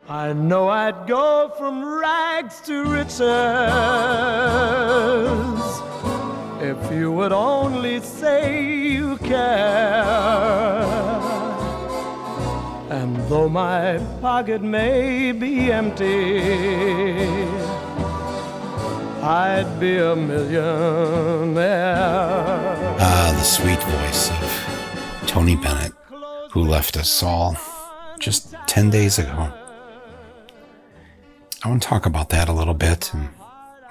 I know I'd go from rags to riches if you would only say you care. And though my pocket may be empty, I'd be a millionaire. The sweet voice of Tony Bennett, who left us all just 10 days ago. I want to talk about that a little bit and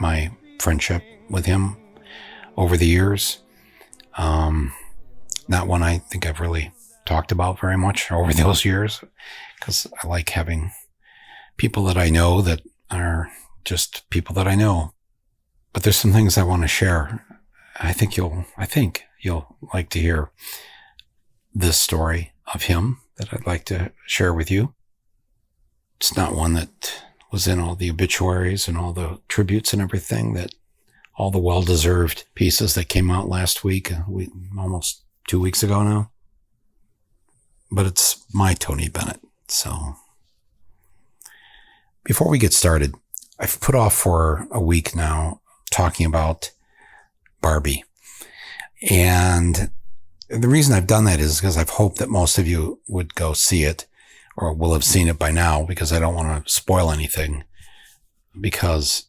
my friendship with him over the years. Not one I think I've really talked about very much over those years, because I like having people that I know that are just people that I know. But there's some things I want to share. I think you'll like to hear this story of him that I'd like to share with you. It's not one that was in all the obituaries and all the tributes and everything, that all the well-deserved pieces that came out last week, almost 2 weeks ago now. But it's my Tony Bennett. So before we get started, I've put off for a week now talking about Barbie. And the reason I've done that is because I've hoped that most of you would go see it, or will have seen it by now, because I don't want to spoil anything. Because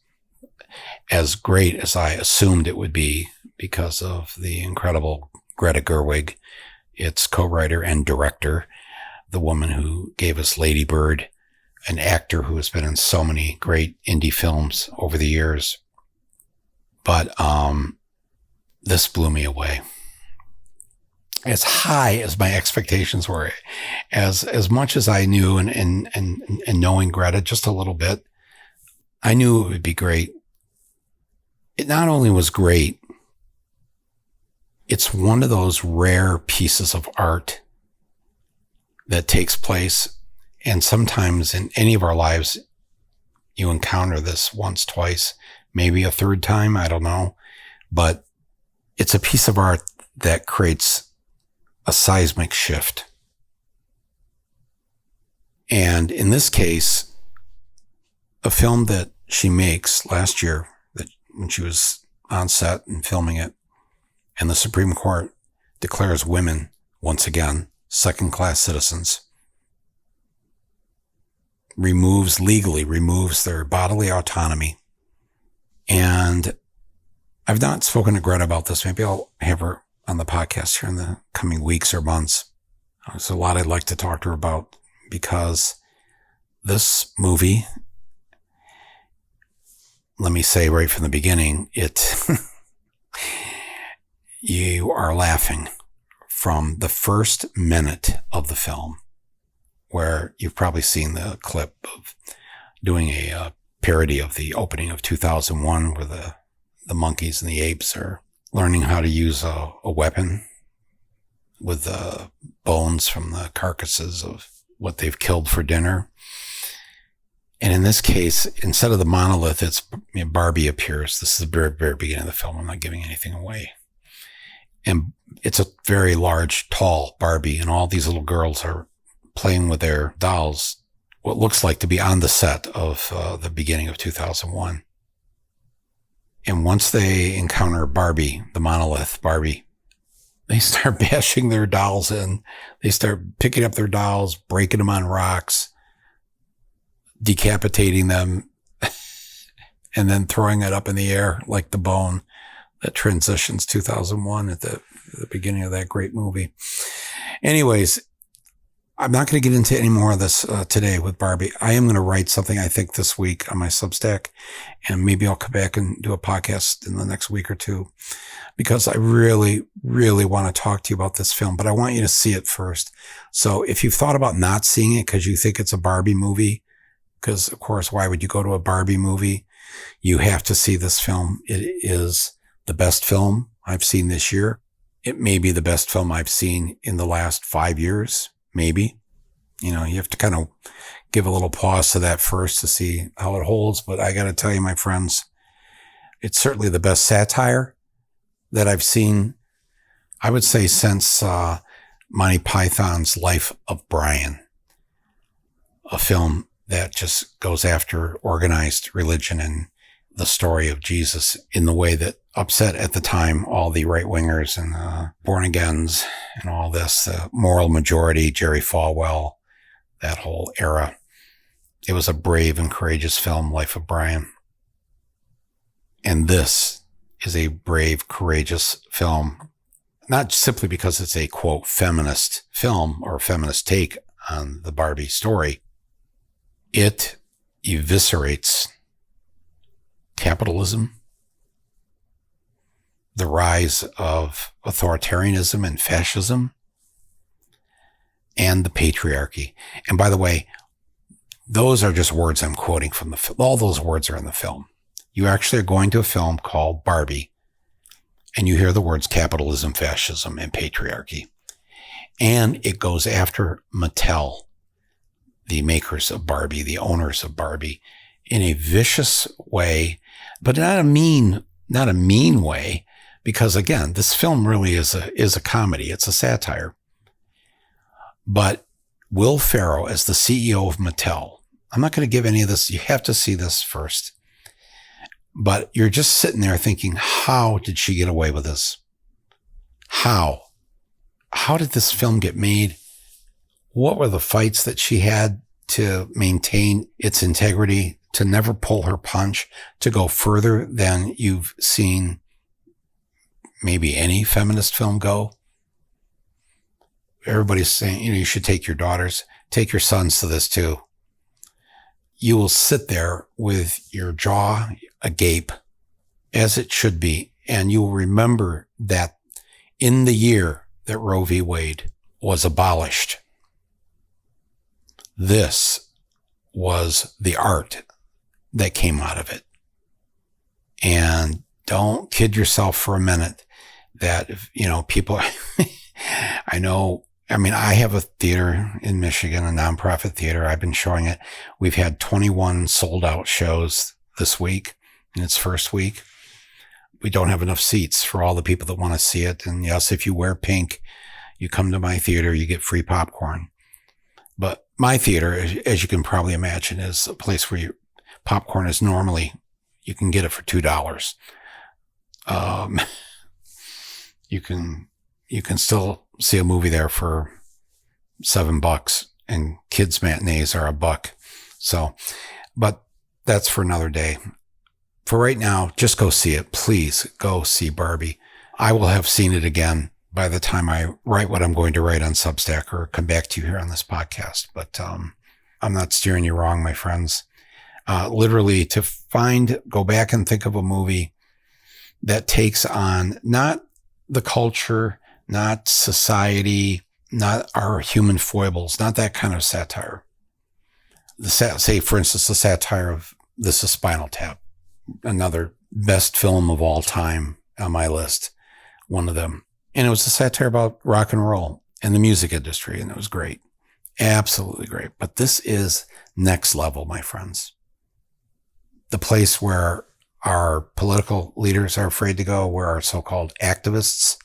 as great as I assumed it would be, because of the incredible Greta Gerwig, its co-writer and director, the woman who gave us Lady Bird, an actor who has been in so many great indie films over the years. But this blew me away. As high as my expectations were, as much as I knew, and knowing Greta just a little bit, I knew it would be great. It not only was great, it's one of those rare pieces of art that takes place, and sometimes in any of our lives, you encounter this once, twice, maybe a third time, I don't know. But it's a piece of art that creates a seismic shift. And in this case, a film that she makes last year, that when she was on set and filming it, and the Supreme Court declares women, once again, second-class citizens, legally removes their bodily autonomy. And I've not spoken to Greta about this. Maybe I'll have her on the podcast here in the coming weeks or months. There's a lot I'd like to talk to her about, because this movie, let me say right from the beginning, you are laughing from the first minute of the film, where you've probably seen the clip of doing a parody of the opening of 2001, where the monkeys and the apes are learning how to use a weapon with the bones from the carcasses of what they've killed for dinner. And in this case, instead of the monolith, it's Barbie appears. This is the very, very beginning of the film. I'm not giving anything away. And it's a very large, tall Barbie, and all these little girls are playing with their dolls, what looks like to be on the set of the beginning of 2001. And once they encounter Barbie, the monolith Barbie, they start bashing their dolls in. They start picking up their dolls, breaking them on rocks, decapitating them, and then throwing it up in the air like the bone that transitions 2001 at the beginning of that great movie. Anyways, I'm not going to get into any more of this today with Barbie. I am going to write something, I think, this week on my Substack, and maybe I'll come back and do a podcast in the next week or two, because I really, really want to talk to you about this film, but I want you to see it first. So if you've thought about not seeing it because you think it's a Barbie movie, because, of course, why would you go to a Barbie movie? You have to see this film. It is the best film I've seen this year. It may be the best film I've seen in the last 5 years. Maybe. You know, you have to kind of give a little pause to that first to see how it holds. But I got to tell you, my friends, it's certainly the best satire that I've seen, I would say, since Monty Python's Life of Brian, a film that just goes after organized religion and the story of Jesus in the way that upset at the time all the right-wingers and born-agains and all this, the moral majority, Jerry Falwell, that whole era. It was a brave and courageous film, Life of Brian. And this is a brave, courageous film, not simply because it's a, quote, feminist film or feminist take on the Barbie story. It eviscerates capitalism, the rise of authoritarianism and fascism, and the patriarchy. And by the way, those are just words I'm quoting from the film. All those words are in the film. You actually are going to a film called Barbie, and you hear the words capitalism, fascism, and patriarchy. And it goes after Mattel, the makers of Barbie, the owners of Barbie, in a vicious way, but not a mean way, because again, this film really is a comedy. It's a satire. But Will Ferrell, as the CEO of Mattel, I'm not going to give any of this. You have to see this first. But you're just sitting there thinking, how did she get away with this? How? How did this film get made? What were the fights that she had to maintain its integrity, to never pull her punch, to go further than you've seen maybe any feminist film go? Everybody's saying, you should take your daughters, take your sons to this too. You will sit there with your jaw agape, as it should be, and you will remember that in the year that Roe v. Wade was abolished, this was the art that came out of it. And don't kid yourself for a minute that, people, I have a theater in Michigan, a nonprofit theater. I've been showing it. We've had 21 sold out shows this week in its first week. We don't have enough seats for all the people that want to see it. And yes, if you wear pink, you come to my theater, you get free popcorn. But my theater, as you can probably imagine, is a place where popcorn is normally, you can get it for $2. You can still see a movie there for $7, and kids matinees are $1. So, but that's for another day. For right now, just go see it. Please go see Barbie. I will have seen it again by the time I write what I'm going to write on Substack or come back to you here on this podcast. But I'm not steering you wrong, my friends. Literally go back and think of a movie that takes on not the culture, not society, not our human foibles, not that kind of satire. Say, for instance, the satire of This is Spinal Tap, another best film of all time on my list, one of them. And it was a satire about rock and roll and the music industry, and it was great. Absolutely great. But this is next level, my friends. The place where our political leaders are afraid to go, where our so-called activists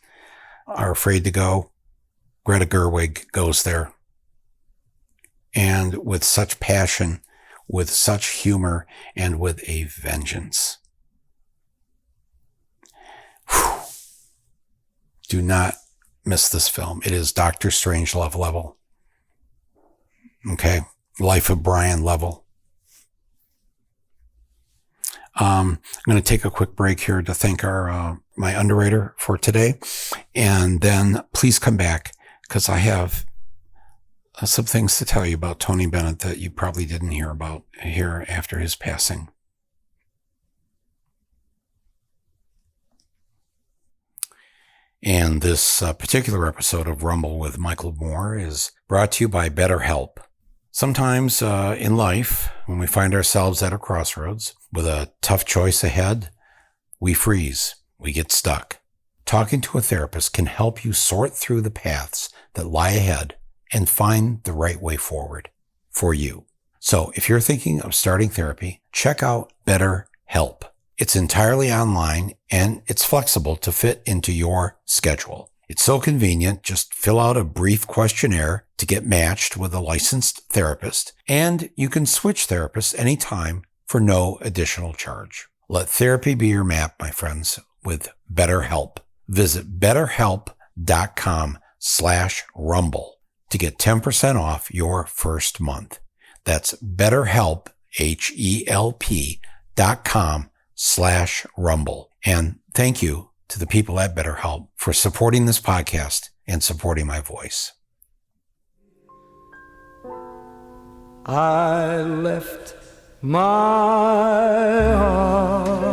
are afraid to go. Greta Gerwig goes there. And with such passion, with such humor, and with a vengeance. Whew. Do not miss this film. It is Dr. Strangelove level. Okay. Life of Brian level. I'm going to take a quick break here to thank my underwriter for today. And then please come back, because I have some things to tell you about Tony Bennett that you probably didn't hear about here after his passing. And this particular episode of Rumble with Michael Moore is brought to you by BetterHelp. Sometimes in life, when we find ourselves at a crossroads with a tough choice ahead, we freeze, we get stuck. Talking to a therapist can help you sort through the paths that lie ahead and find the right way forward for you. So if you're thinking of starting therapy, check out BetterHelp. It's entirely online and it's flexible to fit into your schedule. It's so convenient. Just fill out a brief questionnaire to get matched with a licensed therapist, and you can switch therapists anytime for no additional charge. Let therapy be your map, my friends, with BetterHelp. Visit betterhelp.com/rumble to get 10% off your first month. That's BetterHelp, HELP.com/rumble. And thank you to the people at BetterHelp for supporting this podcast and supporting my voice. I left my heart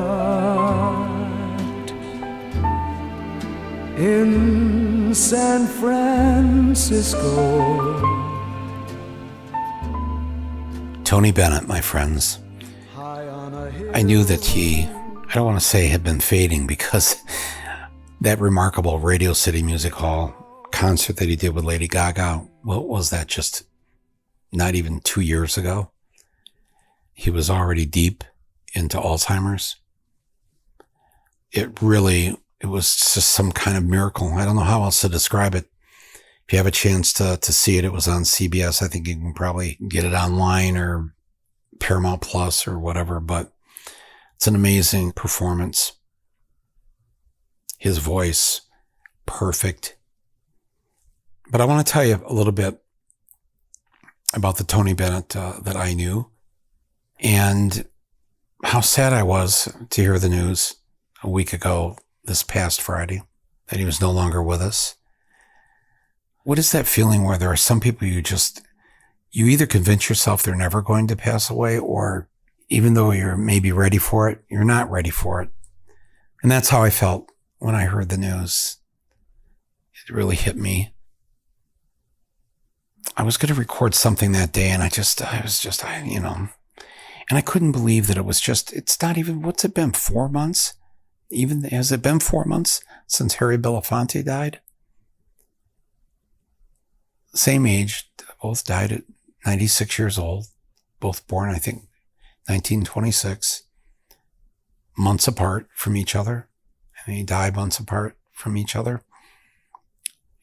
in San Francisco. Tony Bennett, my friends. I knew that he, I don't want to say had been fading, because that remarkable Radio City Music Hall concert that he did with Lady Gaga, what was that, just not even 2 years ago? He was already deep into Alzheimer's. It was just some kind of miracle. I don't know how else to describe it. If you have a chance to see it, it was on CBS. I think you can probably get it online or Paramount Plus or whatever, but it's an amazing performance. His voice, perfect. But I want to tell you a little bit about the Tony Bennett that I knew, and how sad I was to hear the news a week ago, this past Friday, that he was no longer with us. What is that feeling where there are some people you either convince yourself they're never going to pass away, or even though you're maybe ready for it, you're not ready for it. And that's how I felt when I heard the news. It really hit me. I was going to record something that day, and I couldn't believe that it's not even, what's it been, 4 months? Has it been 4 months since Harry Belafonte died? Same age, both died at 96 years old, both born, I think, 1926, months apart from each other, and they died months apart from each other.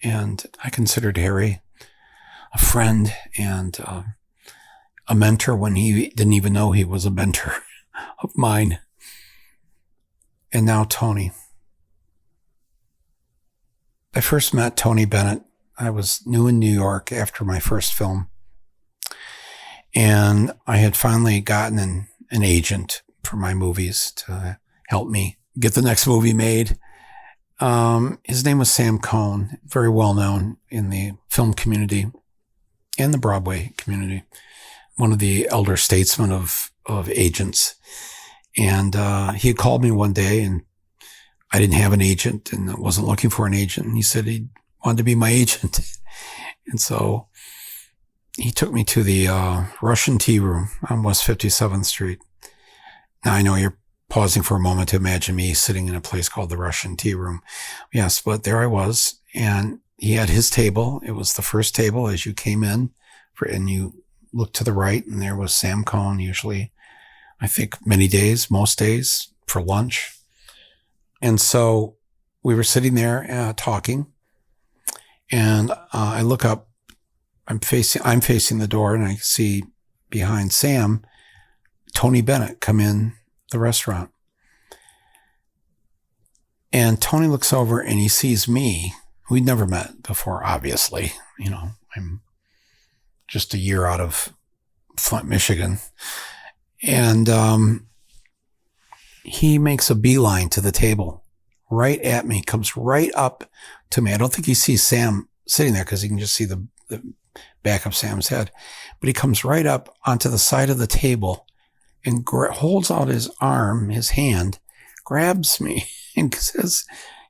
And I considered Harry a friend and a mentor when he didn't even know he was a mentor of mine. And now Tony. I first met Tony Bennett. I was new in New York after my first film. And I had finally gotten an agent for my movies to help me get the next movie made. His name was Sam Cohn, very well known in the film community and the Broadway community, one of the elder statesmen of agents. And he had called me one day, and I didn't have an agent and I wasn't looking for an agent. And he said he wanted to be my agent. And so he took me to the Russian Tea Room on West 57th Street. Now, I know you're pausing for a moment to imagine me sitting in a place called the Russian Tea Room. Yes, but there I was, and he had his table. It was the first table as you came in, and you looked to the right, and there was Sam Cohn, usually, I think most days, for lunch. And so we were sitting there talking, and I look up. I'm facing the door, and I see behind Sam, Tony Bennett come in the restaurant. And Tony looks over and he sees me. We'd never met before, obviously. I'm just a year out of Flint, Michigan. And he makes a beeline to the table, right at me, comes right up to me. I don't think he sees Sam sitting there because he can just see the back of Sam's head. But he comes right up onto the side of the table and holds out his arm, his hand, grabs me, and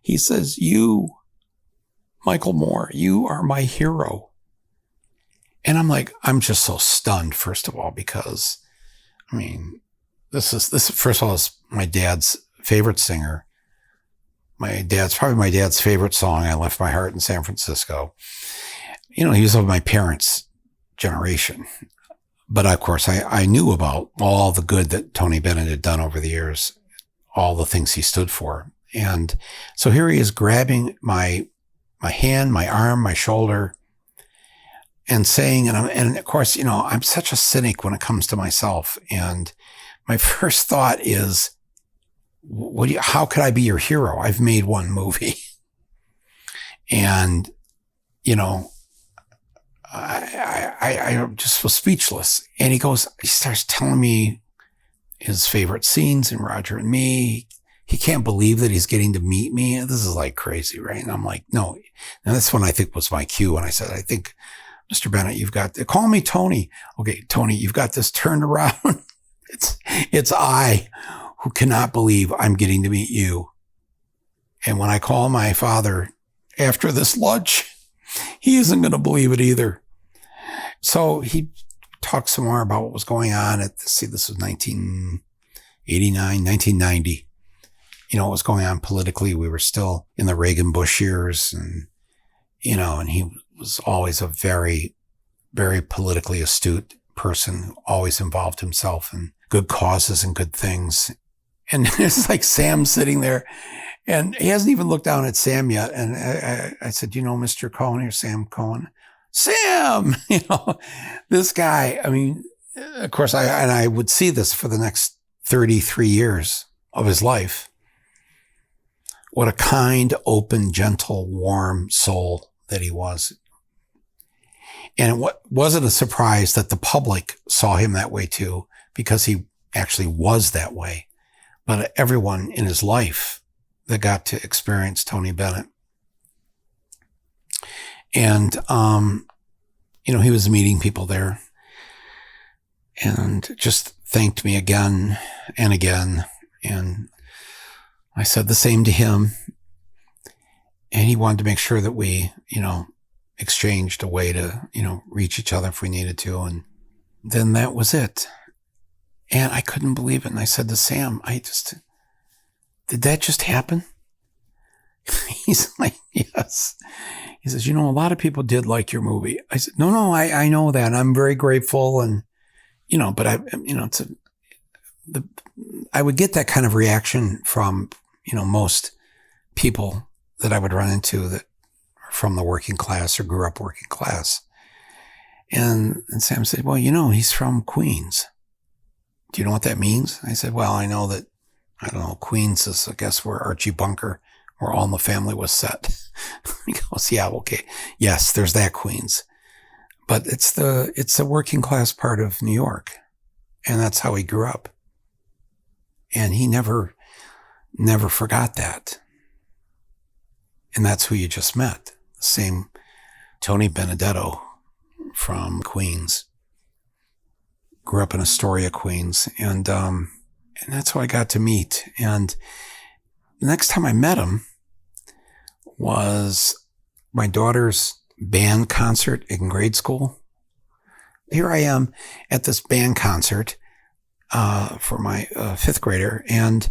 he says, "You, Michael Moore, you are my hero." And I'm just so stunned, first of all, because, this first of all, is my dad's favorite singer. Probably my dad's favorite song, "I Left My Heart in San Francisco." He was of my parents' generation. But of course, I knew about all the good that Tony Bennett had done over the years, all the things he stood for. And so here he is grabbing my my hand, my arm, my shoulder, and saying, and of course, I'm such a cynic when it comes to myself. And my first thought is, how could I be your hero? I've made one movie. And, I just was speechless. And he starts telling me his favorite scenes in Roger and Me. He can't believe that he's getting to meet me. This is like crazy, right? And I'm like, no. And that's when I think was my cue. And I said, I think, Mr. Bennett, call me Tony. Okay, Tony, you've got this turned around. It's I who cannot believe I'm getting to meet you. And when I call my father after this lunch, he isn't going to believe it either. So he talked some more about what was going on this was 1989, 1990. What was going on politically. We were still in the Reagan-Bush years, and he was always a very, very politically astute person, always involved himself in good causes and good things. And it's like Sam sitting there, and he hasn't even looked down at Sam yet. And I said, Mr. Cohen or Sam Cohen? Sam! This guy, of course, I would see this for the next 33 years of his life. What a kind, open, gentle, warm soul that he was. And it wasn't a surprise that the public saw him that way too, because he actually was that way. But everyone in his life that got to experience Tony Bennett. And, he was meeting people there and just thanked me again and again. And I said the same to him. And he wanted to make sure that we, exchanged a way to, reach each other if we needed to. And then that was it. And I couldn't believe it. And I said to Sam, did that just happen? He's like, yes. He says, a lot of people did like your movie. I said, no, I know that. I'm very grateful. And, but I would get that kind of reaction from, most people that I would run into that are from the working class or grew up working class. And Sam said, well, he's from Queens. Do you know what that means? I said, well, I know that, Queens is, I guess, where Archie Bunker, where All in the Family was set. He goes, yeah, okay. Yes, there's that Queens. But it's the working class part of New York. And that's how he grew up. And he never forgot that. And that's who you just met. The same Tony Benedetto from Queens. Grew up in Astoria, Queens. And that's who I got to meet. And the next time I met him was my daughter's band concert in grade school. Here I am at this band concert for my fifth grader, and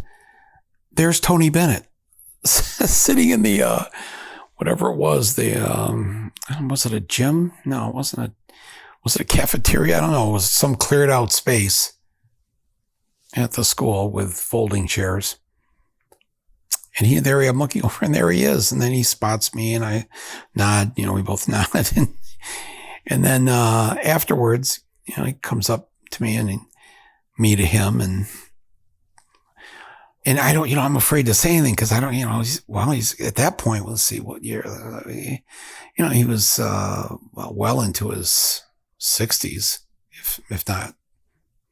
there's Tony Bennett sitting in the whatever it was, was it a gym? No, it wasn't. Was it a cafeteria? I don't know. It was some cleared out space at the school with folding chairs. And I'm looking over, and there he is. And then he spots me, and I nod. We both nod. And then afterwards, he comes up to me, and me to him, and I don't, I'm afraid to say anything because I don't, he's at that point. Let's see what year. He was well into his 60s, if not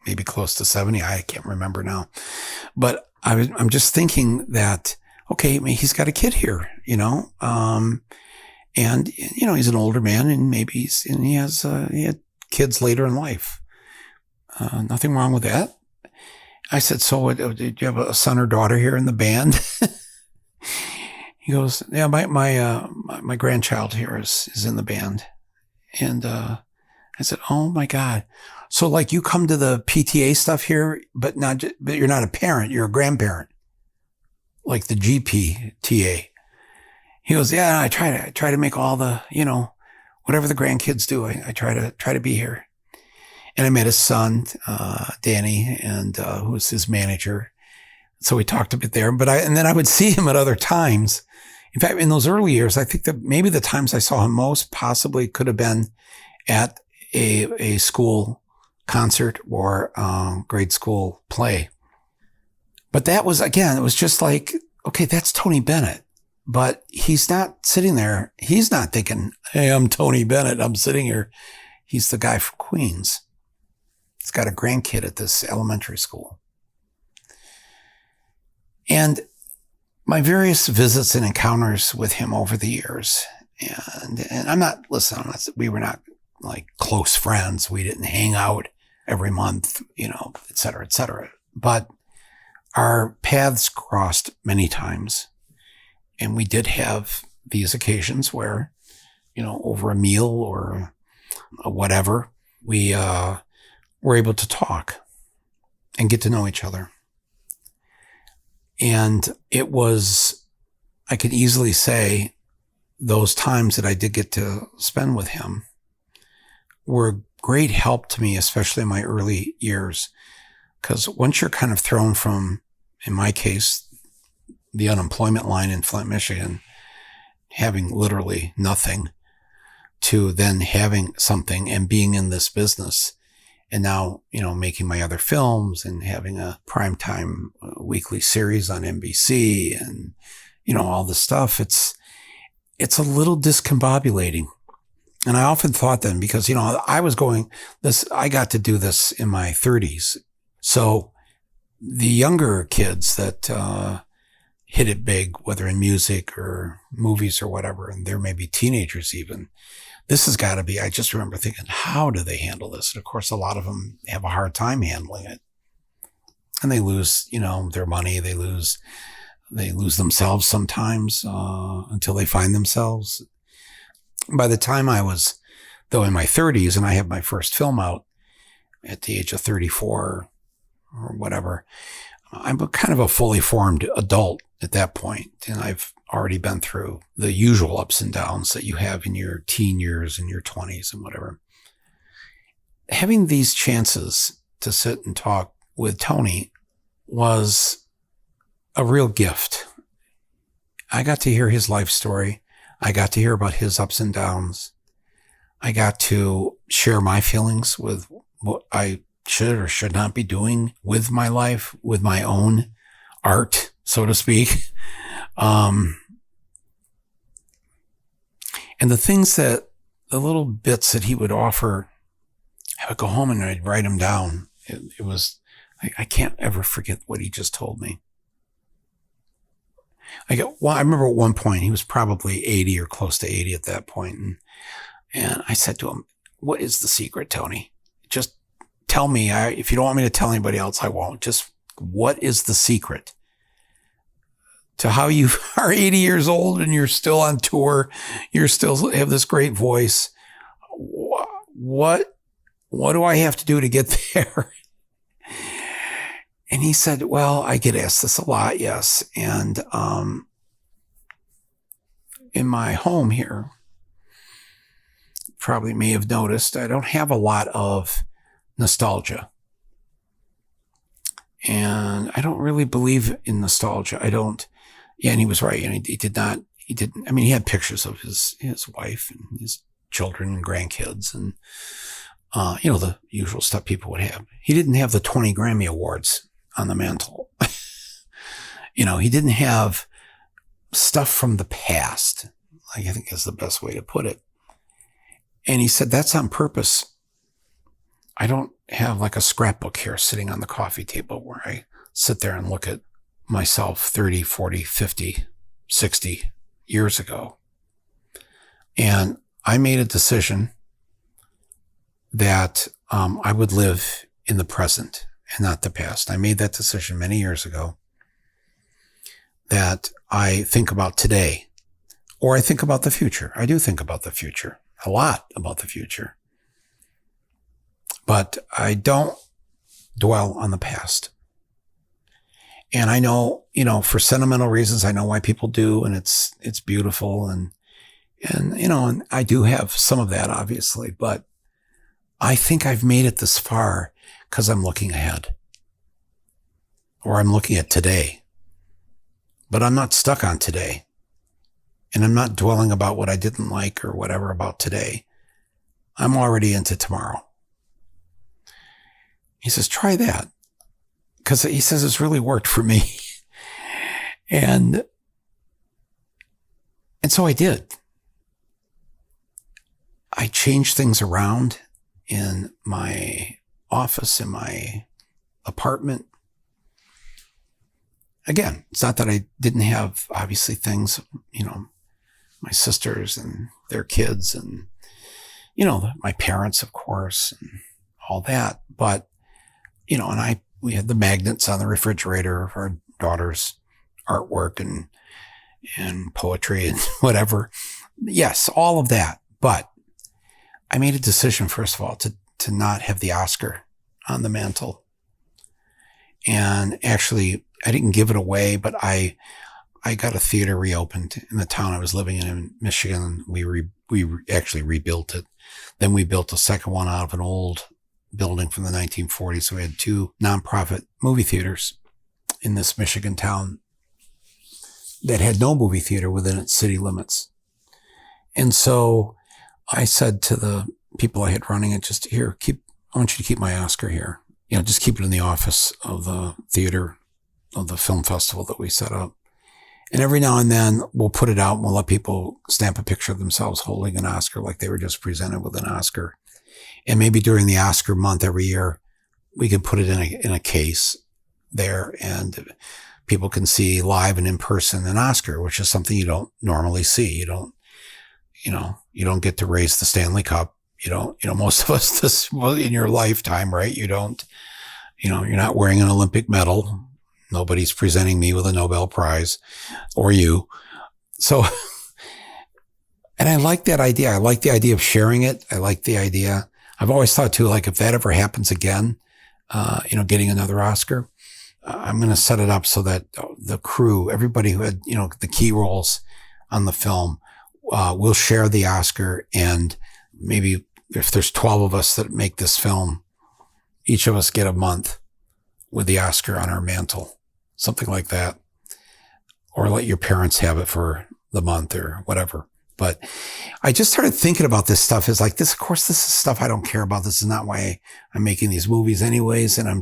maybe close to 70. I can't remember now, but I'm just thinking that, okay, he's got a kid here, and he's an older man, and maybe he had kids later in life. Nothing wrong with that. I said, so did you have a son or daughter here in the band? He goes, yeah, my grandchild here is in the band. And I said, oh my God. So like you come to the PTA stuff here, but you're not a parent, you're a grandparent. Like the GPTA. He goes, yeah, I try to make all the, whatever the grandkids do, I try to be here. And I met his son, Danny, and who was his manager. So we talked a bit there. And then I would see him at other times In fact, in those early years, I think that maybe the times I saw him most possibly could have been at a school concert or grade school play. But that was, again, it was just like, okay, that's Tony Bennett. But he's not sitting there. He's not thinking, hey, I'm Tony Bennett. I'm sitting here. He's the guy from Queens. He's got a grandkid at this elementary school. And my various visits and encounters with him over the years, and I'm not, we were not like close friends. We didn't hang out every month, et cetera, et cetera. But our paths crossed many times. And we did have these occasions where, over a meal or whatever, we were able to talk and get to know each other. And it was, I could easily say those times that I did get to spend with him were a great help to me, especially in my early years. Because once you're kind of thrown from, in my case, the unemployment line in Flint, Michigan, having literally nothing, to then having something and being in this business. And now, making my other films and having a primetime weekly series on NBC and, all this stuff. It's a little discombobulating. And I often thought then, because, I got to do this in my 30s. So the younger kids that, hit it big, whether in music or movies or whatever, and they're maybe teenagers even. This has got to be, I just remember thinking, how do they handle this? And of course, a lot of them have a hard time handling it. And they lose, their money. They lose themselves sometimes, until they find themselves. By the time I was, though, in my 30s, and I have my first film out at the age of 34 or whatever, I'm kind of a fully formed adult at that point, and I've already been through the usual ups and downs that you have in your teen years and your 20s and whatever. Having these chances to sit and talk with Tony was a real gift. I got to hear his life story. I got to hear about his ups and downs. I got to share my feelings with what I should or should not be doing with my life, with my own art, so to speak. And the little bits that he would offer, I would go home and I'd write them down. It was, I can't ever forget what he just told me. I remember at one point, he was probably 80 or close to 80 at that point. And I said to him, what is the secret, Tony? Just tell me. If you don't want me to tell anybody else, I won't. Just what is the secret to how you are 80 years old and you're still on tour? You still have this great voice. What do I have to do to get there? And he said, well, I get asked this a lot. Yes. And, in my home here, probably may have noticed, I don't have a lot of nostalgia. And I don't really believe in nostalgia. Yeah, and he was right. And he had pictures of his wife and his children and grandkids and, the usual stuff people would have. He didn't have the 20 Grammy Awards on the mantle. He didn't have stuff from the past. I think is the best way to put it. And he said, that's on purpose. I don't have like a scrapbook here sitting on the coffee table where I sit there and look at myself 30, 40, 50, 60 years ago. And I made a decision that I would live in the present and not the past. I made that decision many years ago that I think about today, or I think about the future. I do think about the future, a lot about the future. But I don't dwell on the past. And I know, for sentimental reasons, I know why people do, and it's beautiful. And I do have some of that, obviously, but I think I've made it this far because I'm looking ahead, or I'm looking at today, but I'm not stuck on today. and I'm not dwelling about what I didn't like or whatever about today. I'm already into tomorrow. He says, try that. Because he says it's really worked for me. And so I did. I changed things around in my office, in my apartment. Again, it's not that I didn't have, obviously, things, my sisters and their kids and, my parents, of course, and all that. But, and we had the magnets on the refrigerator of our daughter's artwork and poetry and whatever. Yes, all of that. But I made a decision, first of all, to not have the Oscar on the mantle. And actually, I didn't give it away, but I got a theater reopened in the town I was living in Michigan. We actually rebuilt it. Then we built a second one out of an old building from the 1940s. So we had 2 nonprofit movie theaters in this Michigan town that had no movie theater within its city limits. And so I said to the people I had running it, I want you to keep my Oscar here. Just keep it in the office of the theater of the film festival that we set up. And every now and then we'll put it out and we'll let people stamp a picture of themselves holding an Oscar like they were just presented with an Oscar. And maybe during the Oscar month every year, we can put it in a case there and people can see live and in person an Oscar, which is something you don't normally see. You don't get to raise the Stanley Cup. Most of us in your lifetime, right? You're not wearing an Olympic medal. Nobody's presenting me with a Nobel Prize or you. So, and I like that idea. I like the idea of sharing it. I like the idea. I've always thought too, like if that ever happens again, getting another Oscar, I'm going to set it up so that the crew, everybody who had, the key roles on the film, will share the Oscar. And maybe if there's 12 of us that make this film, each of us get a month with the Oscar on our mantle, something like that. Or let your parents have it for the month or whatever. But I just started thinking about this stuff as like this, of course, this is stuff I don't care about. This is not why I'm making these movies anyways. And I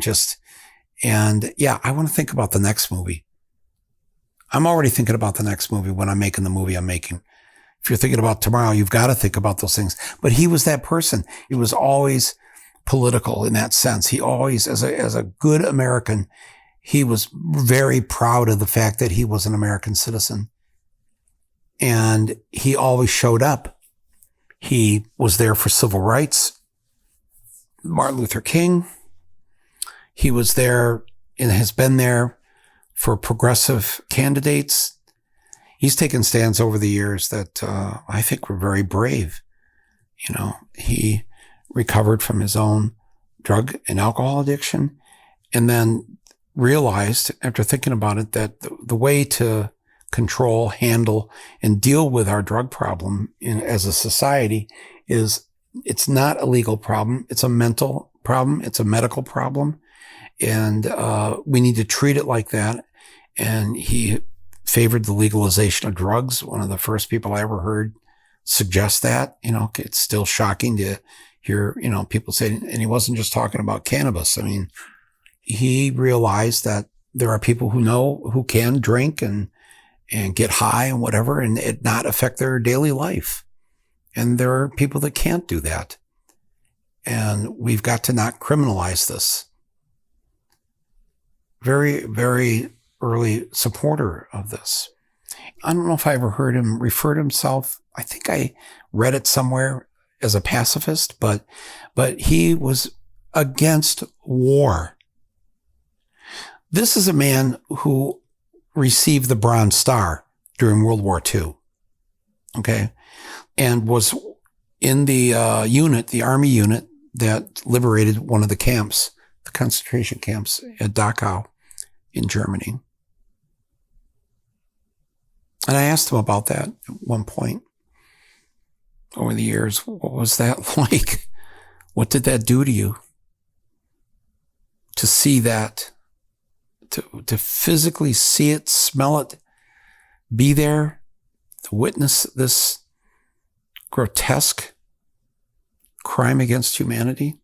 want to think about the next movie. I'm already thinking about the next movie when I'm making the movie I'm making. If you're thinking about tomorrow, you've got to think about those things. But he was that person. He was always political in that sense. He always, as a good American, he was very proud of the fact that he was an American citizen. And he always showed up. He was there for civil rights, Martin Luther King. He was there and has been there for progressive candidates. He's taken stands over the years that I think were very brave. He recovered from his own drug and alcohol addiction and then realized after thinking about it that the way to control, handle, and deal with our drug problem as a society is it's not a legal problem. It's a mental problem. It's a medical problem. And we need to treat it like that. And he favored the legalization of drugs. One of the first people I ever heard suggest that. It's still shocking to hear, people say, and he wasn't just talking about cannabis. I mean, he realized that there are people who can drink and get high and whatever, and it not affect their daily life. And there are people that can't do that. And we've got to not criminalize this. Very, very early supporter of this. I don't know if I ever heard him refer to himself. I think I read it somewhere as a pacifist, but he was against war. This is a man who received the Bronze Star during World War II. Okay. And was in the the army unit that liberated one of the camps, the concentration camps at Dachau in Germany. And I asked him about that at one point over the years. What was that like? What did that do to you? To see that, to physically see it, smell it, be there, to witness this grotesque crime against humanity,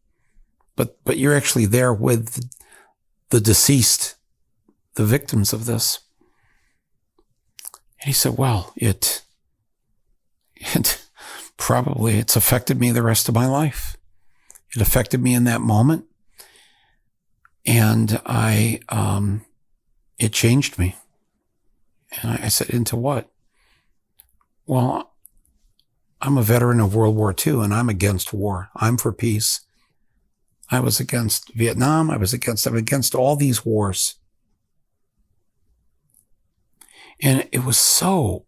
but you're actually there with the deceased, the victims of this. And he said, well, it's affected me the rest of my life. It affected me in that moment. And it changed me. And I said, into what? Well, I'm a veteran of World War II, and I'm against war. I'm for peace. I was against Vietnam. I'm against all these wars. And it was so,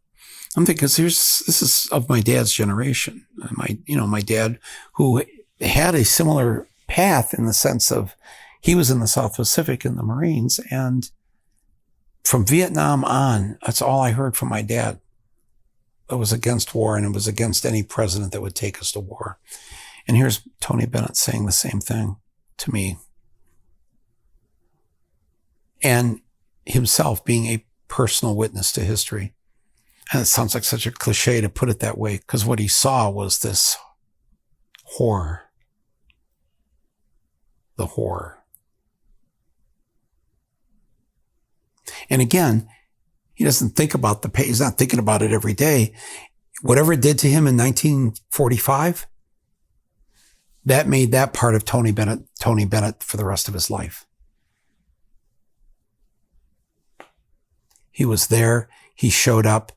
I'm thinking, this is of my dad's generation. My dad, who had a similar path in the sense of he was in the South Pacific in the Marines, and from Vietnam on, that's all I heard from my dad. It was against war, and it was against any president that would take us to war. And here's Tony Bennett saying the same thing to me. And himself being a personal witness to history. And it sounds like such a cliche to put it that way, because what he saw was this horror. The horror. And again, he doesn't think about the pain. He's not thinking about it every day. Whatever it did to him in 1945, that made that part of Tony Bennett for the rest of his life. He was there. He showed up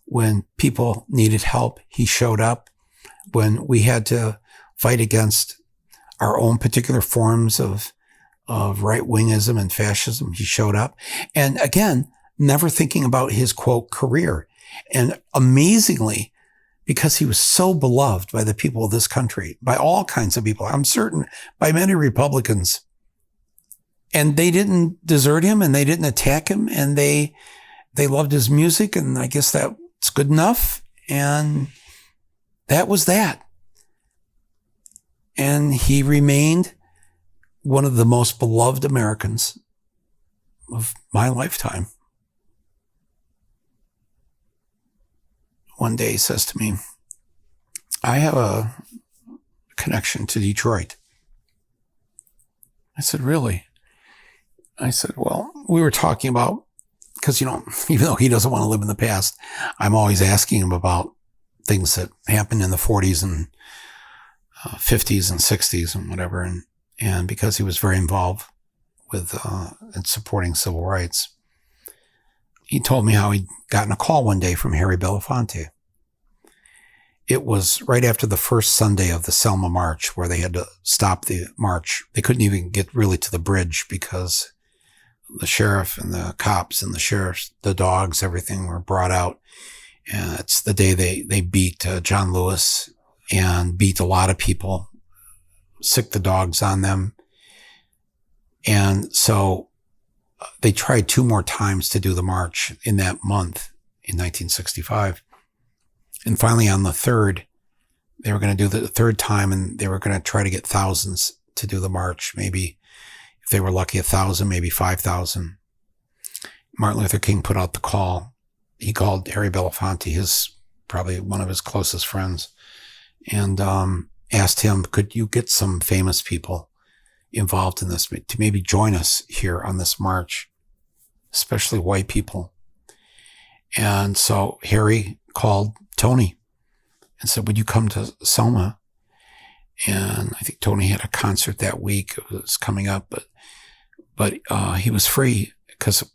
when people needed help. He showed up when we had to fight against our own particular forms of right-wingism and fascism. He showed up. And again, never thinking about his, quote, career. And amazingly, because he was so beloved by the people of this country, by all kinds of people, I'm certain by many Republicans, and they didn't desert him and they didn't attack him, and they loved his music, and I guess that's good enough. And that was that. And he remained one of the most beloved Americans of my lifetime. One day he says to me, I have a connection to Detroit. I said, really? I said, well, we were talking about, because, even though he doesn't want to live in the past, I'm always asking him about things that happened in the 40s and 50s and 60s and whatever. And because he was very involved with in supporting civil rights, he told me how he'd gotten a call one day from Harry Belafonte. It was right after the first Sunday of the Selma March, where they had to stop the march. They couldn't even get really to the bridge because the sheriff and the cops and the dogs, everything were brought out. And it's the day they beat John Lewis and beat a lot of people, sicked the dogs on them. And so they tried 2 more times to do the march in that month in 1965. And finally on the 3rd, they were going to do the 3rd time, and they were going to try to get thousands to do the march. Maybe if they were lucky, 1,000, maybe 5,000. Martin Luther King put out the call. He called Harry Belafonte, probably one of his closest friends, and asked him, could you get some famous people involved in this to maybe join us here on this march, especially white people? And so Harry called Tony and said, would you come to Selma? And I think Tony had a concert that week. It was coming up, but he was free because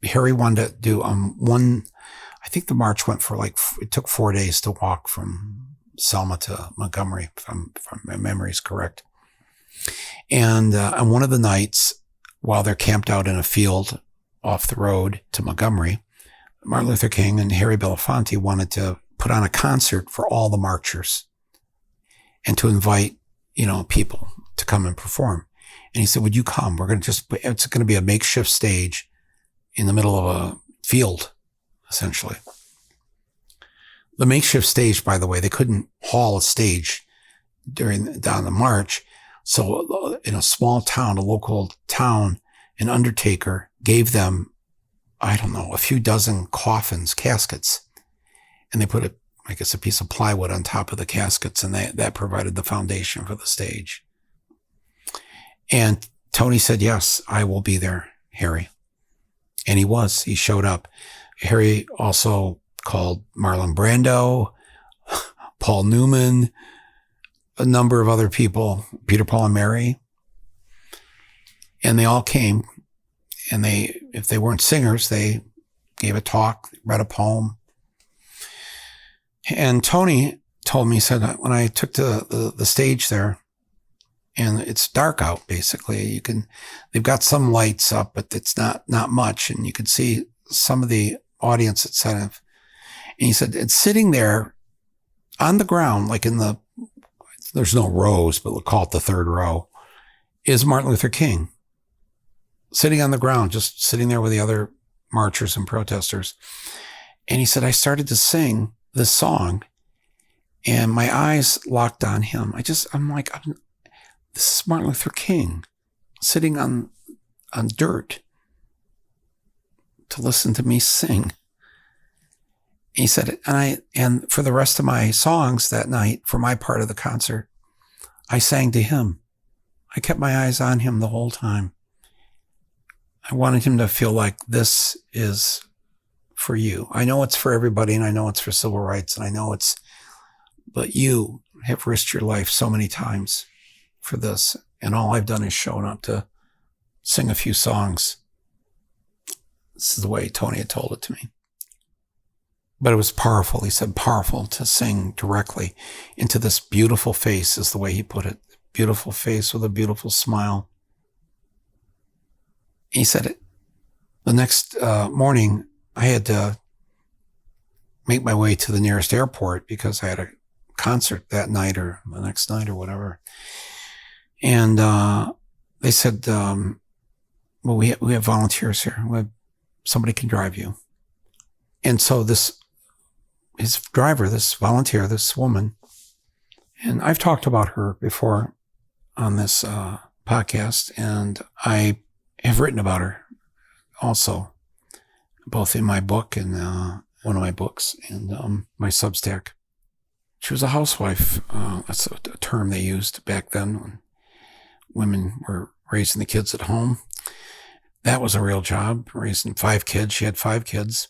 Harry wanted to do I think the march went for it took 4 days to walk from Selma to Montgomery, if my memory is correct. And on one of the nights, while they're camped out in a field off the road to Montgomery, Martin Luther King and Harry Belafonte wanted to put on a concert for all the marchers and to invite, people to come and perform. And he said, would you come? It's going to be a makeshift stage in the middle of a field, essentially. The makeshift stage, by the way, they couldn't haul a stage down the march. So in a small town, a local town, an undertaker gave them, I don't know, a few dozen coffins, caskets. and they put I guess, a piece of plywood on top of the caskets, and that provided the foundation for the stage. And Tony said, yes, I will be there, Harry. And he showed up. Harry also called Marlon Brando, Paul Newman, a number of other people, Peter, Paul, and Mary. And they all came, and if they weren't singers, they gave a talk, read a poem. And Tony told me, he said, when I took to the stage there, and it's dark out, basically, they've got some lights up, but it's not much. And you could see some of the audience and he said, it's sitting there on the ground, like there's no rows, but we'll call it the third row, is Martin Luther King sitting on the ground, just sitting there with the other marchers and protesters. And he said, I started to sing this song and my eyes locked on him. I'm like, this is Martin Luther King sitting on dirt to listen to me sing. He said, and for the rest of my songs that night, for my part of the concert, I sang to him. I kept my eyes on him the whole time. I wanted him to feel like this is for you. I know it's for everybody, and I know it's for civil rights, and I know but you have risked your life so many times for this, and all I've done is shown up to sing a few songs. This is the way Tony had told it to me. But it was powerful. He said powerful to sing directly into this beautiful face, is the way he put it. Beautiful face with a beautiful smile. He said the next morning, I had to make my way to the nearest airport because I had a concert that night or the next night or whatever. And they said, well, we have volunteers here. Somebody can drive you. And so his driver, this volunteer, this woman, and I've talked about her before on this podcast, and I have written about her also, both in my book and one of my books and my Substack. She was a housewife. That's a term they used back then when women were raising the kids at home. That was a real job, raising 5 kids. She had 5 kids.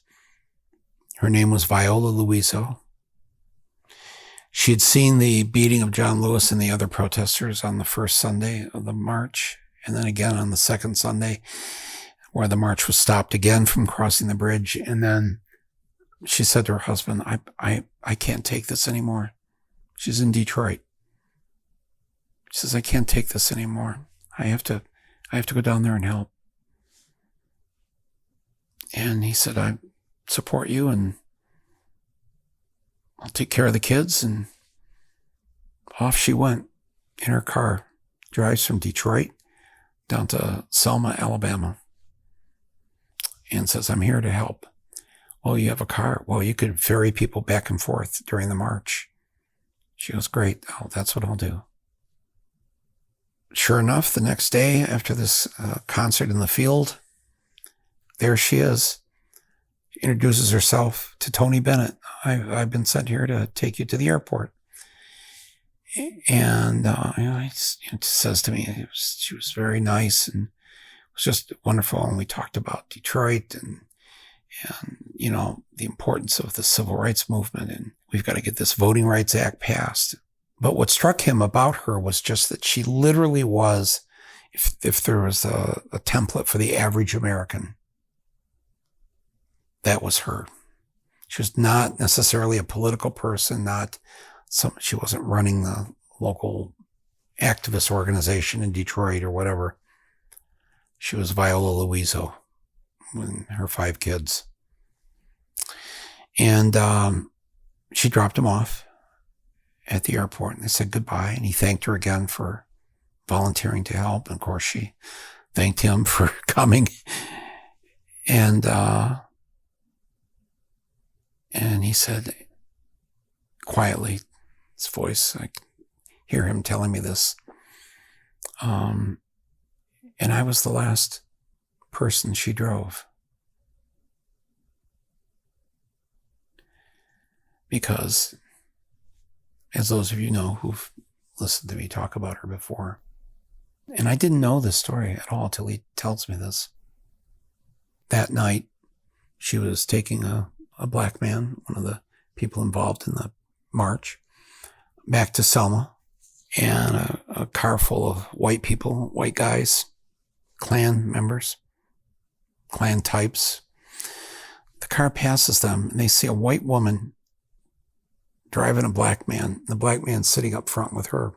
Her name was Viola Luiso. She had seen the beating of John Lewis and the other protesters on the first Sunday of the march, and then again on the second Sunday, where the march was stopped again from crossing the bridge. And then she said to her husband, I can't take this anymore. She's in Detroit. She says, I can't take this anymore. I have to go down there and help. And he said, I support you, and I'll take care of the kids. And off she went in her car, drives from Detroit down to Selma, Alabama, and says, I'm here to help. Well, you have a car. Well, you could ferry people back and forth during the march. She goes, great. That's what I'll do. Sure enough, the next day after this concert in the field, there she is. She introduces herself to Tony Bennett. I've been sent here to take you to the airport. And it says to me, she was very nice, and it was just wonderful. And we talked about Detroit and the importance of the civil rights movement, and we've got to get this Voting Rights Act passed. But what struck him about her was just that she literally was, if there was a template for the average American, that was her. She was not necessarily a political person, she wasn't running the local activist organization in Detroit or whatever. She was Viola Luiso and her 5 kids. And she dropped him off at the airport, and they said goodbye, and he thanked her again for volunteering to help. And of course, she thanked him for coming. And he said quietly, his voice, I could hear him telling me this. And I was the last person she drove. because, as those of you know who've listened to me talk about her before, and I didn't know this story at all till he tells me this. That night, she was taking a black man, one of the people involved in the march, back to Selma, and a car full of white people, white guys, Klan members, Klan types. The car passes them, and they see a white woman driving a black man. The black man sitting up front with her.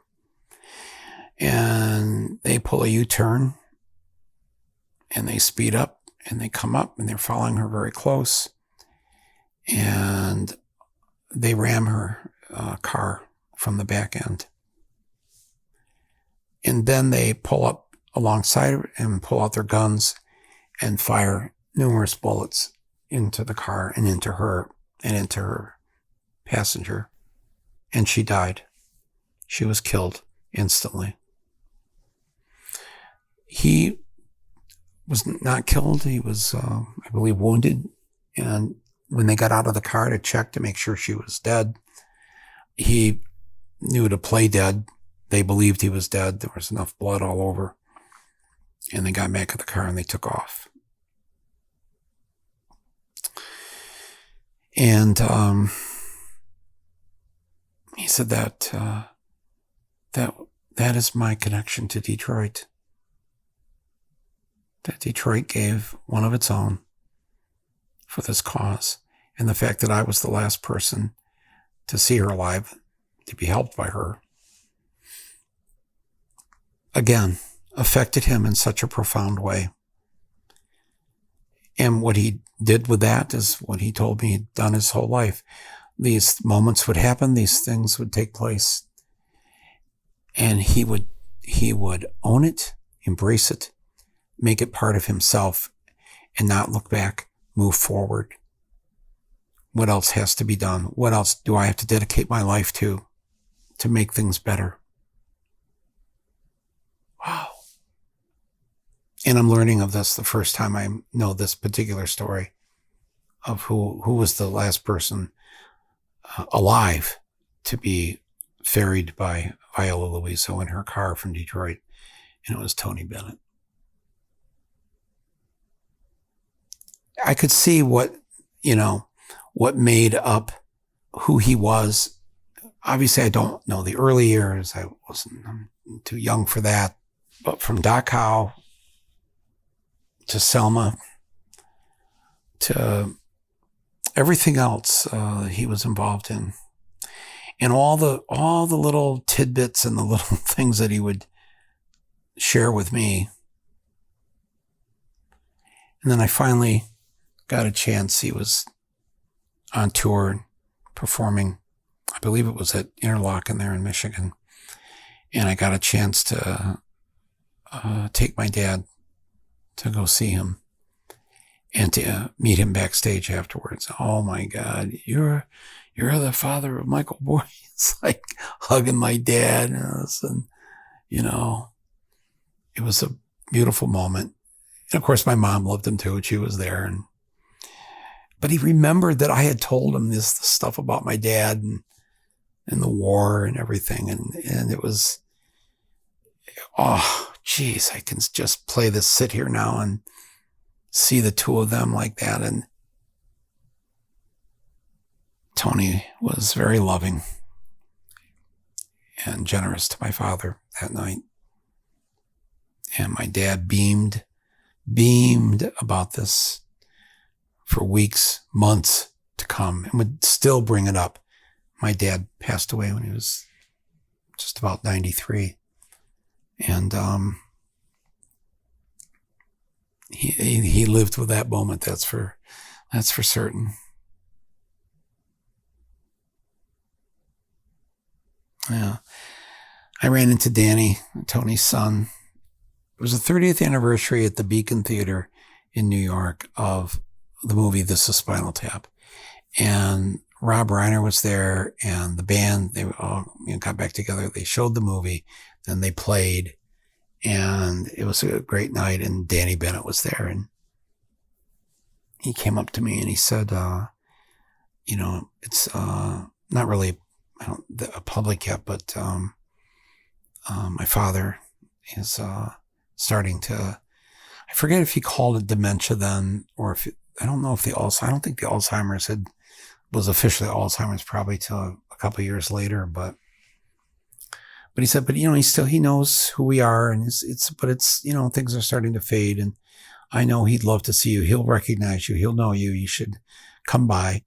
And they pull a U-turn, and they speed up, and they come up, and they're following her very close. And they ram her car from the back end. And then they pull up alongside her and pull out their guns and fire numerous bullets into the car and into her passenger. And she died. She was killed instantly. He was not killed. He was, I believe, wounded. And when they got out of the car to check to make sure she was dead, he knew to play dead. They believed he was dead. There was enough blood all over. And they got back in the car and they took off. And he said that is my connection to Detroit. That Detroit gave one of its own for this cause. And the fact that I was the last person to see her alive, to be helped by her, again, affected him in such a profound way. And what he did with that is what he told me he'd done his whole life. These moments would happen, these things would take place, and he would own it, embrace it, make it part of himself, and not look back, move forward. What else has to be done? What else do I have to dedicate my life to make things better? Wow. And I'm learning of this the first time I know this particular story of who was the last person alive to be ferried by Viola Luiso in her car from Detroit. And it was Tony Bennett. I could see what made up who he was. Obviously, I don't know the early years. I'm too young for that. But from Dachau to Selma to everything else he was involved in, and all the little tidbits and the little things that he would share with me. And then I finally got a chance. He was on tour performing, I believe it was at Interlochen there in Michigan. And I got a chance to take my dad to go see him and to meet him backstage afterwards. Oh my God, you're the father of Michael Boyd. It's like hugging my dad. And it was a beautiful moment. And of course, my mom loved him too. She was there. But he remembered that I had told him this stuff about my dad and the war and everything. And it was, oh, geez, I can just sit here now and see the two of them like that. And Tony was very loving and generous to my father that night. And my dad beamed about this for weeks, months to come, and would still bring it up. My dad passed away when he was just about 93. And he lived with that moment. That's for certain. Yeah. I ran into Danny, Tony's son. It was the 30th anniversary at the Beacon Theater in New York of the movie This Is Spinal Tap. And Rob Reiner was there, and the band, they all got back together. They showed the movie, then they played, and it was a great night. And Danny Bennett was there, and he came up to me and he said, it's not really a public yet, but my father is starting to, I forget if he called it dementia then, or I don't know if I don't think the Alzheimer's was officially Alzheimer's probably till a couple of years later, but he said, but he knows who we are, and it's things are starting to fade, and I know he'd love to see you. He'll recognize you. He'll know you. You should come by.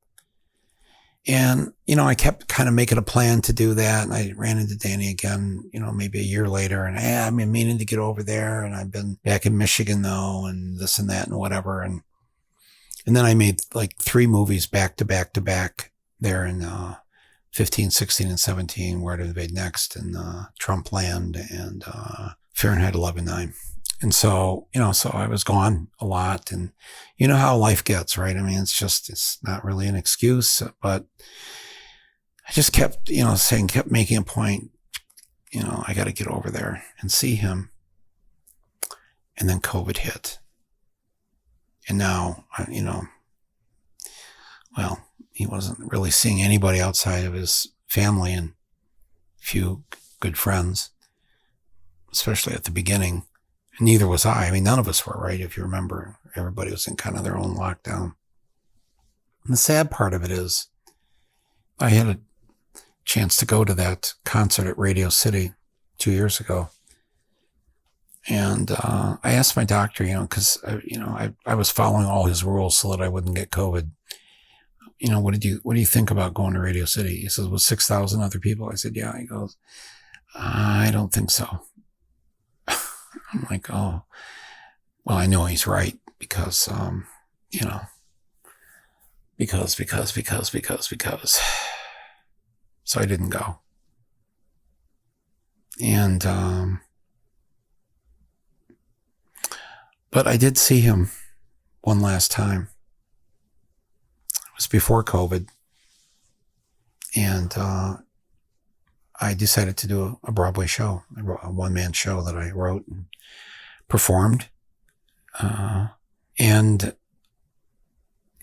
And, I kept kind of making a plan to do that. And I ran into Danny again, maybe a year later. And I've been meaning to get over there. And I've been back in Michigan though, and this and that and whatever. And then I made like 3 movies back to back to back there in 15, 16, and 17, Where to Invade Next, and Trump Land, and Fahrenheit 11/9. And so, so I was gone a lot, and you know how life gets, right? I mean, it's not really an excuse, but I just kept, kept making a point, I got to get over there and see him. And then COVID hit. And now, he wasn't really seeing anybody outside of his family and a few good friends, especially at the beginning. And neither was I. I mean, none of us were, right? If you remember, everybody was in kind of their own lockdown. And the sad part of it is I had a chance to go to that concert at Radio City 2 years ago. And I asked my doctor, because, I was following all his rules so that I wouldn't get COVID. What do you think about going to Radio City? He says, with 6,000 other people? I said, yeah. He goes, I don't think so. I'm like, oh, well, I know he's right because, because. So I didn't go. And, but I did see him one last time. It was before COVID. And, I decided to do a Broadway show, a one-man show that I wrote and performed. And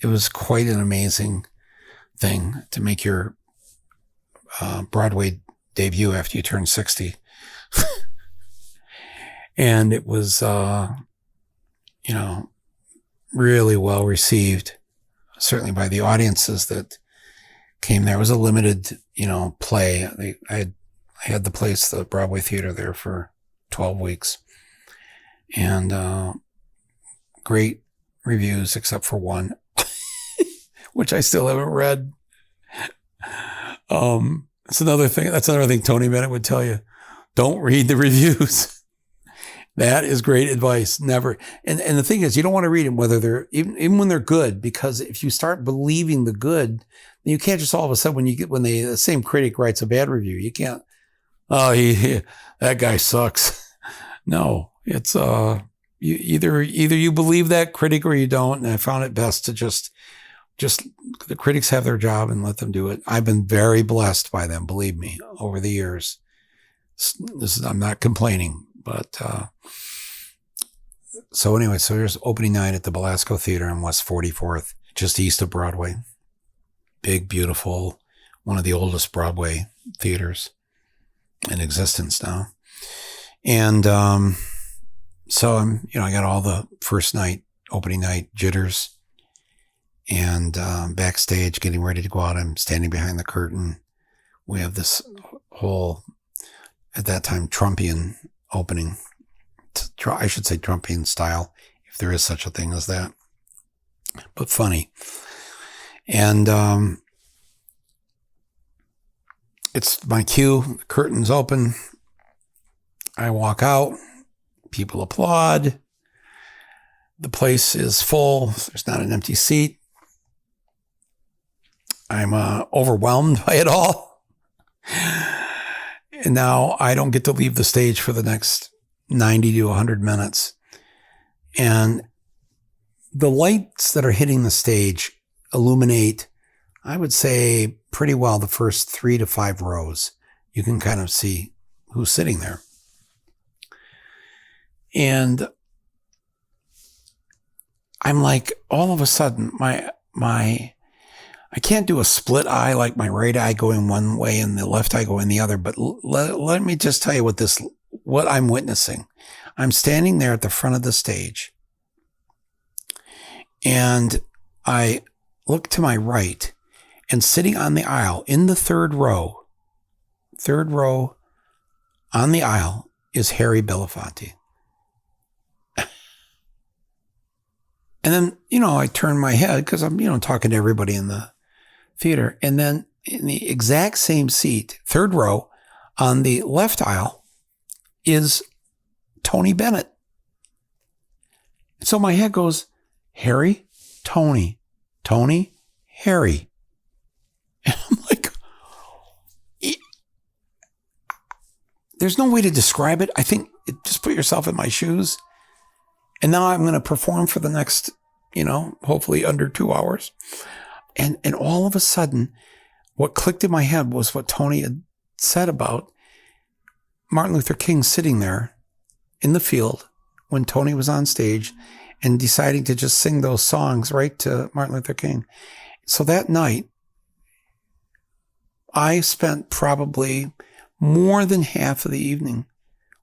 it was quite an amazing thing to make your Broadway debut after you turn 60. And it was, really well received, certainly by the audiences that came there. It was a limited, play. I had the place, the Broadway theater there for 12 weeks, and great reviews except for one, which I still haven't read. That's another thing Tony Bennett would tell you. Don't read the reviews. That is great advice. Never. And the thing is, you don't want to read them whether they're even when they're good, because if you start believing the good, then you can't just all of a sudden when the same critic writes a bad review, you can't. Oh, that guy sucks. No, it's you either you believe that critic or you don't. And I found it best to just the critics have their job and let them do it. I've been very blessed by them, believe me, over the years. I'm not complaining. But, so there's opening night at the Belasco Theater on West 44th, just east of Broadway. Big, beautiful, one of the oldest Broadway theaters in existence now. And, so I got all the first night, opening night jitters, and, backstage getting ready to go out. I'm standing behind the curtain. We have this whole, at that time, Trumpian opening. I should say Trumpian style, if there is such a thing as that, but funny. And it's my cue. The curtain's open. I walk out. People applaud. The place is full. There's not an empty seat. I'm overwhelmed by it all. And now I don't get to leave the stage for the next 90 to 100 minutes. And the lights that are hitting the stage illuminate, I would say, pretty well the first 3 to 5 rows. You can kind of see who's sitting there. And I'm like, all of a sudden, I I can't do a split eye, like my right eye going one way and the left eye going the other. But let me just tell you what I'm witnessing. I'm standing there at the front of the stage, and I look to my right, and sitting on the aisle in the third row on the aisle is Harry Belafonte. And then, I turn my head because I'm, talking to everybody in the theater. And then in the exact same seat, third row on the left aisle is Tony Bennett. So my head goes, Harry, Tony, Harry. And I'm like, there's no way to describe it. I think just put yourself in my shoes. And now I'm going to perform for the next, hopefully under 2 hours. And all of a sudden, what clicked in my head was what Tony had said about Martin Luther King sitting there in the field when Tony was on stage and deciding to just sing those songs right to Martin Luther King. So that night, I spent probably more than half of the evening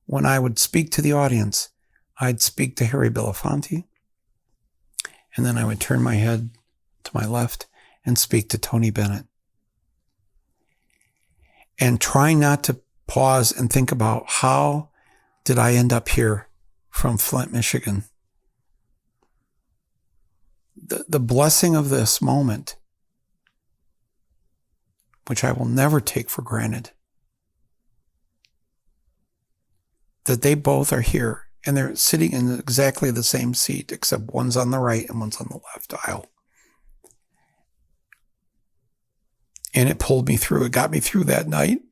when I would speak to the audience. I'd speak to Harry Belafonte, and then I would turn my head to my left and speak to Tony Bennett. And trying not to pause and think about how did I end up here from Flint, Michigan. The blessing of this moment, which I will never take for granted, that they both are here. And they're sitting in exactly the same seat, except one's on the right and one's on the left aisle. And it pulled me through. It got me through that night.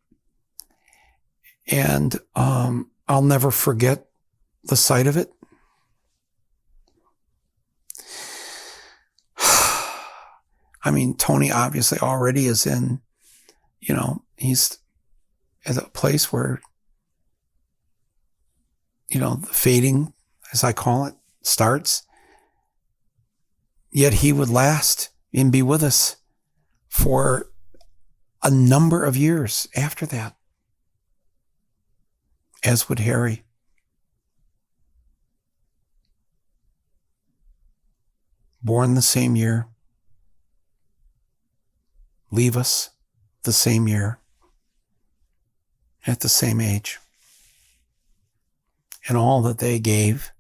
And I'll never forget the sight of it. I mean, Tony obviously already is in, he's at a place where the fading, as I call it, starts. Yet he would last and be with us for a number of years after that, as would Harry. Born the same year, leave us the same year, at the same age. And all that they gave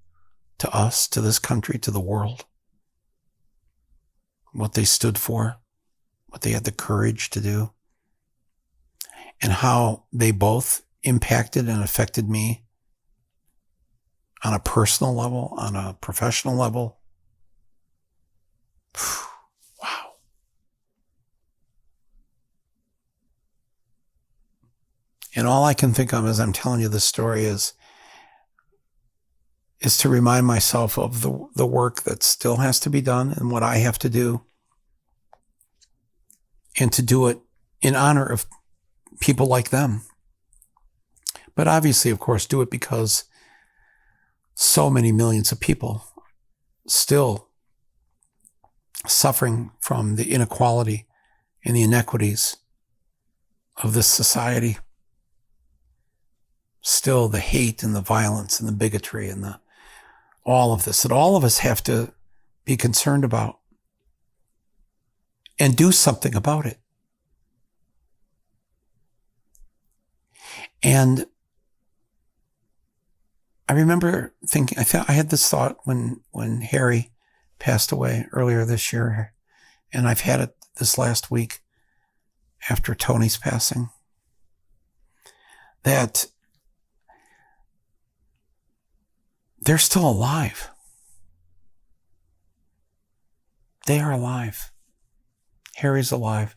to us, to this country, to the world, what they stood for, what they had the courage to do, and how they both impacted and affected me on a personal level, on a professional level. Wow. And all I can think of as I'm telling you this story is to remind myself of the work that still has to be done and what I have to do, and to do it in honor of people like them. But obviously, of course, do it because so many millions of people still suffering from the inequality and the inequities of this society. Still the hate and the violence and the bigotry and all of this that all of us have to be concerned about and do something about it. And I remember thinking, I had this thought when Harry passed away earlier this year, and I've had it this last week after Tony's passing, that they're still alive. They are alive. Harry's alive.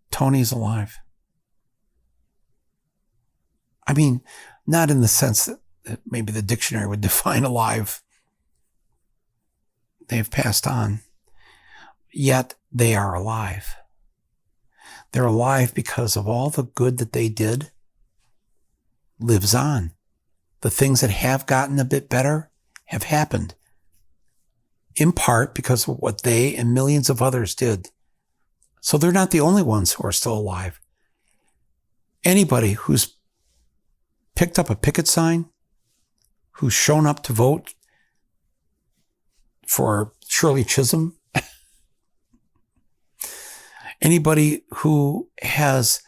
Tony's alive. I mean, not in the sense that maybe the dictionary would define alive. They have passed on. Yet they are alive. They're alive because of all the good that they did lives on. The things that have gotten a bit better have happened, in part because of what they and millions of others did So they're not the only ones who are still alive. Anybody who's picked up a picket sign, who's shown up to vote for Shirley Chisholm, anybody who has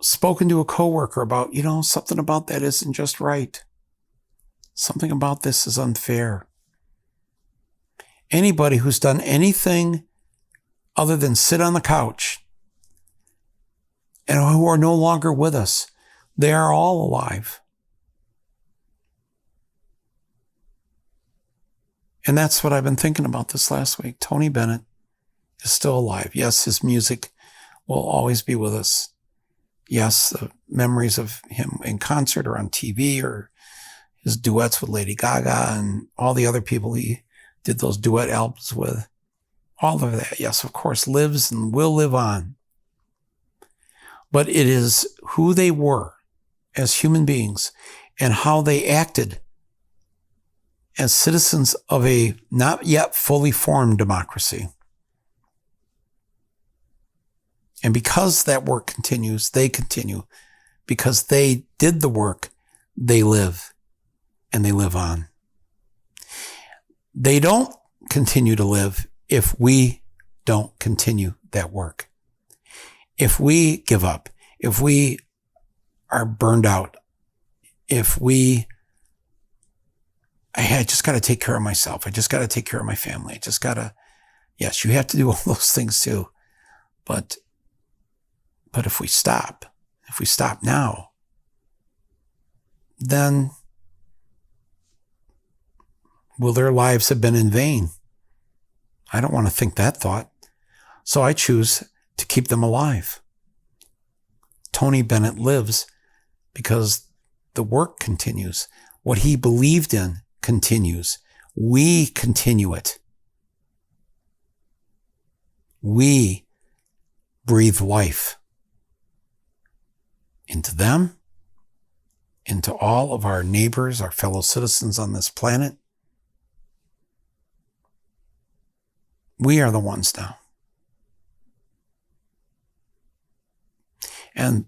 spoken to a coworker about, something about that isn't just right. Something about this is unfair. Anybody who's done anything other than sit on the couch and who are no longer with us, they are all alive. And that's what I've been thinking about this last week. Tony Bennett is still alive. Yes, his music will always be with us. Yes, the memories of him in concert or on TV or his duets with Lady Gaga and all the other people he did those duet albums with. All of that, yes, of course, lives and will live on. But it is who they were as human beings and how they acted as citizens of a not yet fully formed democracy. And because that work continues, they continue. Because they did the work, they live, and they live on. They don't continue to live if we don't continue that work. If we give up, if we are burned out, if I just got to take care of myself. I just got to take care of my family. I just got to, yes, you have to do all those things too. But if we stop now, then will their lives have been in vain? I don't want to think that thought. So I choose to keep them alive. Tony Bennett lives because the work continues. What he believed in continues. We continue it. We breathe life into them, into all of our neighbors, our fellow citizens on this planet. We are the ones now. And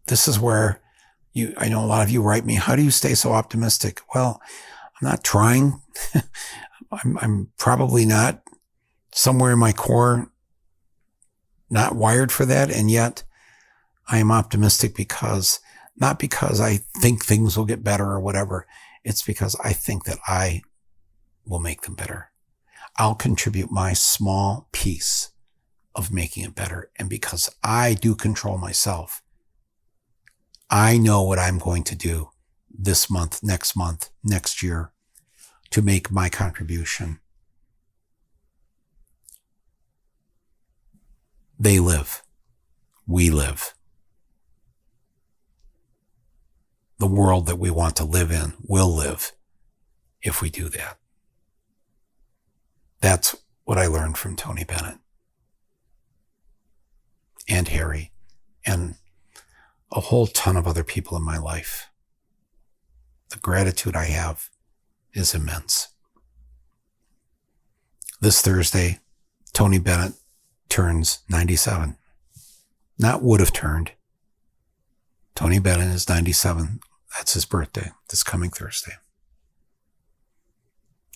this is where I know a lot of you write me, how do you stay so optimistic? Well, I'm not trying. I'm probably not somewhere in my core, not wired for that. And yet I am optimistic not because I think things will get better or whatever. It's because I think that I will make them better. I'll contribute my small piece of making it better. And because I do control myself, I know what I'm going to do this month, next year to make my contribution. They live. We live. The world that we want to live in will live if we do that. That's what I learned from Tony Bennett and Harry and a whole ton of other people in my life. The gratitude I have is immense. This Thursday, Tony Bennett turns 97. Not would have turned. Tony Bennett is 97. That's his birthday, this coming Thursday.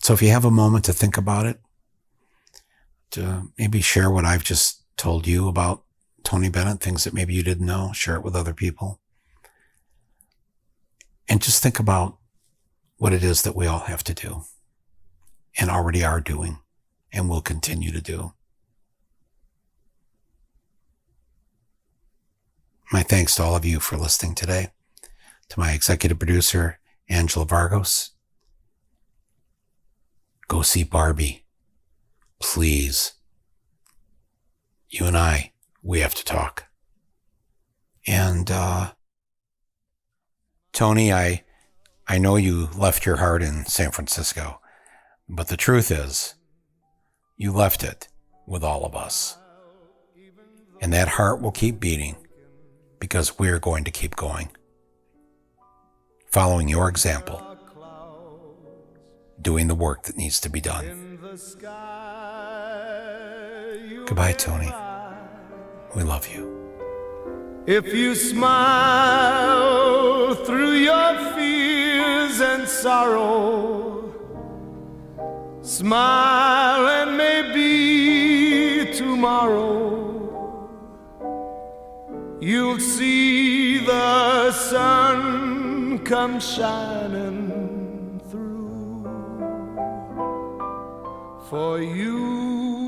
So if you have a moment to think about it, to maybe share what I've just told you about Tony Bennett, things that maybe you didn't know, share it with other people. And just think about what it is that we all have to do and already are doing and will continue to do. My thanks to all of you for listening today. To my executive producer, Angela Vargos. Go see Barbie. Please. You and I, we have to talk. And, Tony, I know you left your heart in San Francisco, but the truth is, you left it with all of us. And that heart will keep beating because we're going to keep going. Following your example, doing the work that needs to be done. Goodbye, Tony. We love you. If you smile through your fears and sorrow, smile and maybe tomorrow you'll see the sun come shining through for you.